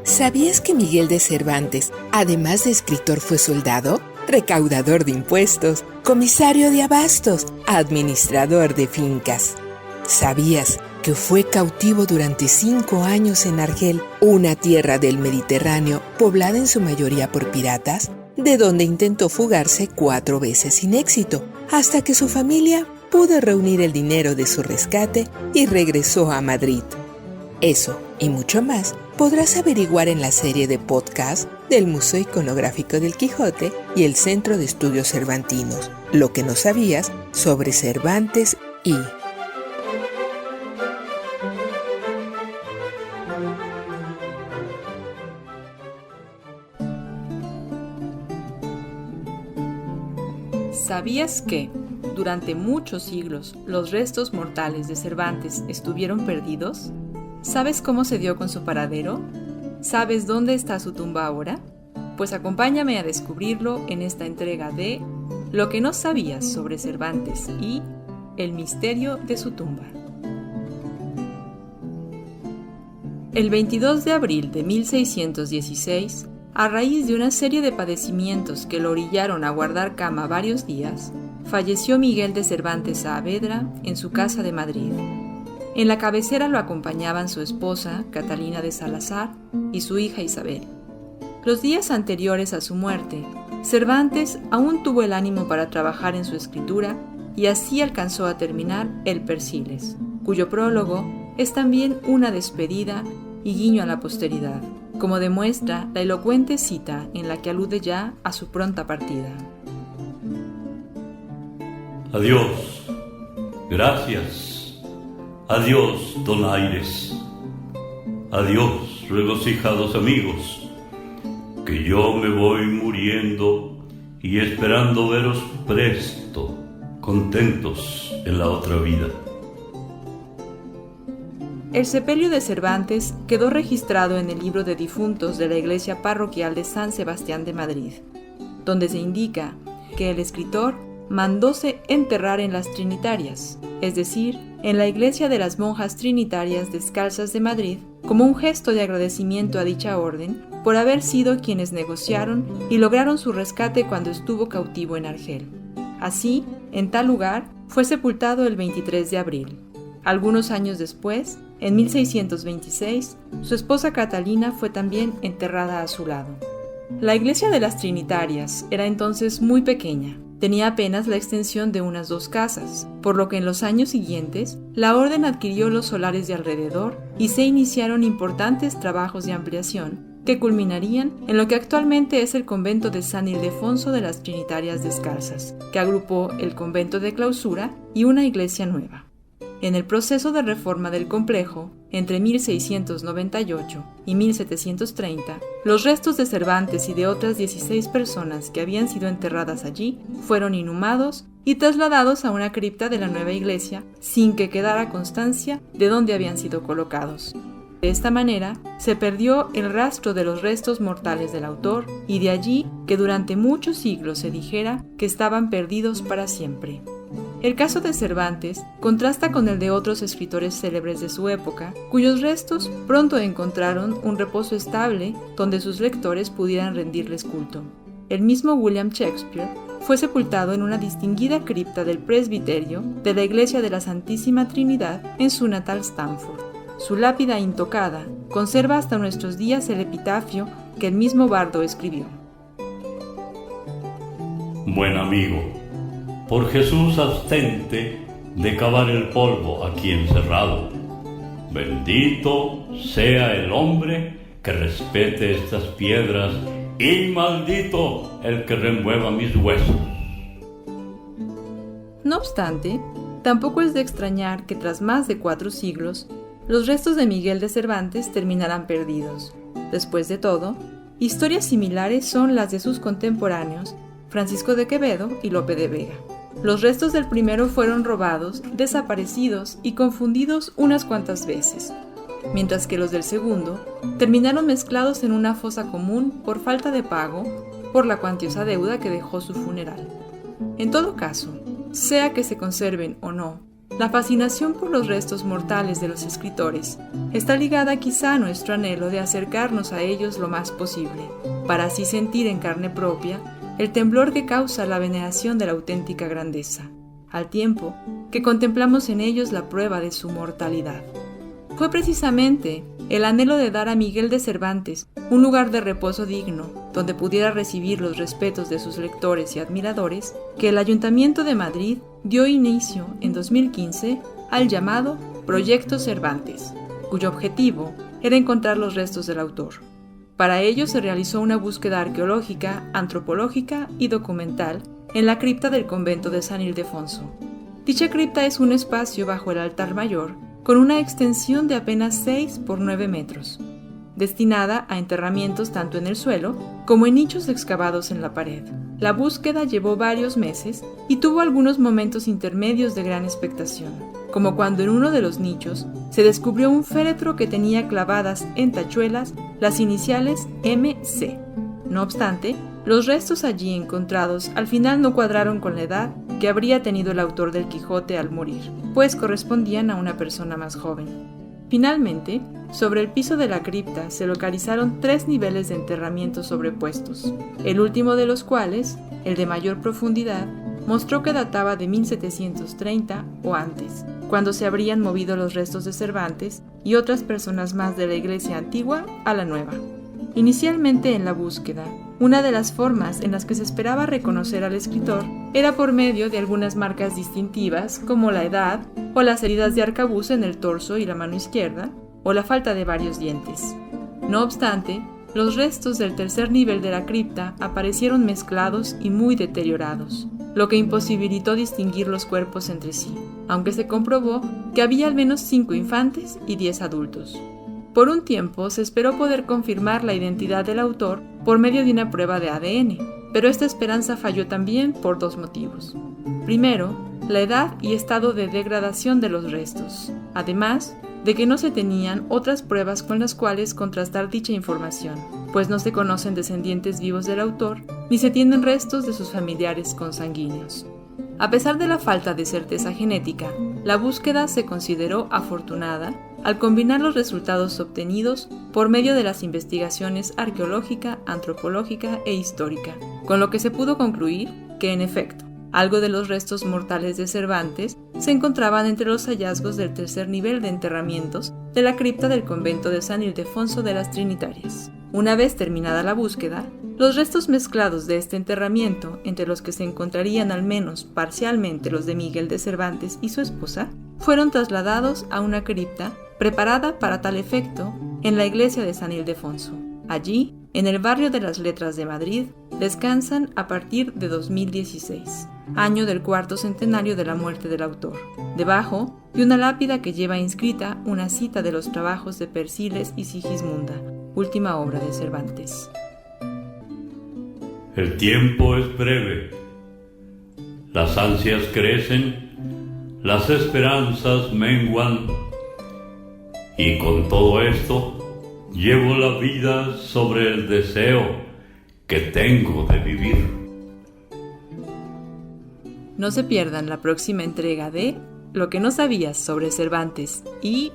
¿Sabías que Miguel de Cervantes, además de escritor, fue soldado, recaudador de impuestos, comisario de abastos, administrador de fincas? ¿Sabías que fue cautivo durante 5 años en Argel, una tierra del Mediterráneo poblada en su mayoría por piratas, de donde intentó fugarse 4 veces sin éxito, hasta que su familia pudo reunir el dinero de su rescate y regresó a Madrid? Eso y mucho más podrás averiguar en la serie de podcast del Museo Iconográfico del Quijote y el Centro de Estudios Cervantinos, lo que no sabías sobre Cervantes y... ¿Sabías que, durante muchos siglos, los restos mortales de Cervantes estuvieron perdidos? ¿Sabes cómo se dio con su paradero? ¿Sabes dónde está su tumba ahora? Pues acompáñame a descubrirlo en esta entrega de Lo que no sabías sobre Cervantes y El misterio de su tumba. El 22 de abril de 1616, a raíz de una serie de padecimientos que lo orillaron a guardar cama varios días, falleció Miguel de Cervantes Saavedra en su casa de Madrid. En la cabecera lo acompañaban su esposa, Catalina de Salazar, y su hija Isabel. Los días anteriores a su muerte, Cervantes aún tuvo el ánimo para trabajar en su escritura y así alcanzó a terminar el Persiles, cuyo prólogo es también una despedida y guiño a la posteridad, como demuestra la elocuente cita en la que alude ya a su pronta partida. Adiós, gracias. Adiós, donaires. Adiós, regocijados amigos, que yo me voy muriendo y esperando veros presto, contentos en la otra vida. El sepelio de Cervantes quedó registrado en el libro de difuntos de la iglesia parroquial de San Sebastián de Madrid, donde se indica que el escritor mandóse enterrar en las Trinitarias, es decir, en la iglesia de las monjas trinitarias descalzas de Madrid, como un gesto de agradecimiento a dicha orden por haber sido quienes negociaron y lograron su rescate cuando estuvo cautivo en Argel. Así, en tal lugar, fue sepultado el 23 de abril. Algunos años después, en 1626, su esposa Catalina fue también enterrada a su lado. La iglesia de las Trinitarias era entonces muy pequeña. Tenía apenas la extensión de unas 2 casas, por lo que en los años siguientes la orden adquirió los solares de alrededor y se iniciaron importantes trabajos de ampliación que culminarían en lo que actualmente es el convento de San Ildefonso de las Trinitarias Descalzas, que agrupó el convento de clausura y una iglesia nueva. En el proceso de reforma del complejo, entre 1698 y 1730, los restos de Cervantes y de otras 16 personas que habían sido enterradas allí fueron inhumados y trasladados a una cripta de la nueva iglesia sin que quedara constancia de dónde habían sido colocados. De esta manera, se perdió el rastro de los restos mortales del autor y de allí que durante muchos siglos se dijera que estaban perdidos para siempre. El caso de Cervantes contrasta con el de otros escritores célebres de su época, cuyos restos pronto encontraron un reposo estable donde sus lectores pudieran rendirles culto. El mismo William Shakespeare fue sepultado en una distinguida cripta del presbiterio de la Iglesia de la Santísima Trinidad en su natal Stamford. Su lápida intocada conserva hasta nuestros días el epitafio que el mismo bardo escribió. Buen amigo, por Jesús abstente de cavar el polvo aquí encerrado. Bendito sea el hombre que respete estas piedras y maldito el que remueva mis huesos. No obstante, tampoco es de extrañar que tras más de 4 siglos, los restos de Miguel de Cervantes terminarán perdidos. Después de todo, historias similares son las de sus contemporáneos Francisco de Quevedo y Lope de Vega. Los restos del primero fueron robados, desaparecidos y confundidos unas cuantas veces, mientras que los del segundo terminaron mezclados en una fosa común por falta de pago por la cuantiosa deuda que dejó su funeral. En todo caso, sea que se conserven o no, La fascinación por los restos mortales de los escritores está ligada quizá a nuestro anhelo de acercarnos a ellos lo más posible, para así sentir en carne propia el temblor que causa la veneración de la auténtica grandeza, al tiempo que contemplamos en ellos la prueba de su mortalidad. Fue precisamente el anhelo de dar a Miguel de Cervantes un lugar de reposo digno, donde pudiera recibir los respetos de sus lectores y admiradores, que el Ayuntamiento de Madrid dio inicio en 2015 al llamado Proyecto Cervantes, cuyo objetivo era encontrar los restos del autor. Para ello se realizó una búsqueda arqueológica, antropológica y documental en la cripta del convento de San Ildefonso. Dicha cripta es un espacio bajo el altar mayor con una extensión de apenas 6 por 9 metros, destinada a enterramientos tanto en el suelo como en nichos excavados en la pared. La búsqueda llevó varios meses y tuvo algunos momentos intermedios de gran expectación, como cuando en uno de los nichos se descubrió un féretro que tenía clavadas en tachuelas las iniciales MC. No obstante, los restos allí encontrados al final no cuadraron con la edad que habría tenido el autor del Quijote al morir, pues correspondían a una persona más joven. Finalmente, sobre el piso de la cripta se localizaron 3 niveles de enterramiento sobrepuestos, el último de los cuales, el de mayor profundidad, mostró que databa de 1730 o antes, cuando se habrían movido los restos de Cervantes y otras personas más de la iglesia antigua a la nueva. Inicialmente en la búsqueda, una de las formas en las que se esperaba reconocer al escritor era por medio de algunas marcas distintivas como la edad o las heridas de arcabuz en el torso y la mano izquierda, o la falta de varios dientes. No obstante, los restos del tercer nivel de la cripta aparecieron mezclados y muy deteriorados, lo que imposibilitó distinguir los cuerpos entre sí, aunque se comprobó que había al menos 5 infantes y 10 adultos. Por un tiempo se esperó poder confirmar la identidad del autor por medio de una prueba de ADN, pero esta esperanza falló también por 2 motivos. Primero, la edad y estado de degradación de los restos, además de que no se tenían otras pruebas con las cuales contrastar dicha información, pues no se conocen descendientes vivos del autor ni se tienen restos de sus familiares consanguíneos. A pesar de la falta de certeza genética, la búsqueda se consideró afortunada al combinar los resultados obtenidos por medio de las investigaciones arqueológica, antropológica e histórica, con lo que se pudo concluir que, en efecto, algo de los restos mortales de Cervantes se encontraban entre los hallazgos del tercer nivel de enterramientos de la cripta del convento de San Ildefonso de las Trinitarias. Una vez terminada la búsqueda, los restos mezclados de este enterramiento, entre los que se encontrarían al menos parcialmente los de Miguel de Cervantes y su esposa, fueron trasladados a una cripta preparada para tal efecto en la iglesia de San Ildefonso. Allí, en el barrio de las Letras de Madrid, descansan a partir de 2016, año del 4º centenario de la muerte del autor, debajo de una lápida que lleva inscrita una cita de los trabajos de Persiles y Sigismunda, última obra de Cervantes. El tiempo es breve, las ansias crecen, las esperanzas menguan, y con todo esto llevo la vida sobre el deseo que tengo de vivir. No se pierdan la próxima entrega de Lo que no sabías sobre Cervantes y...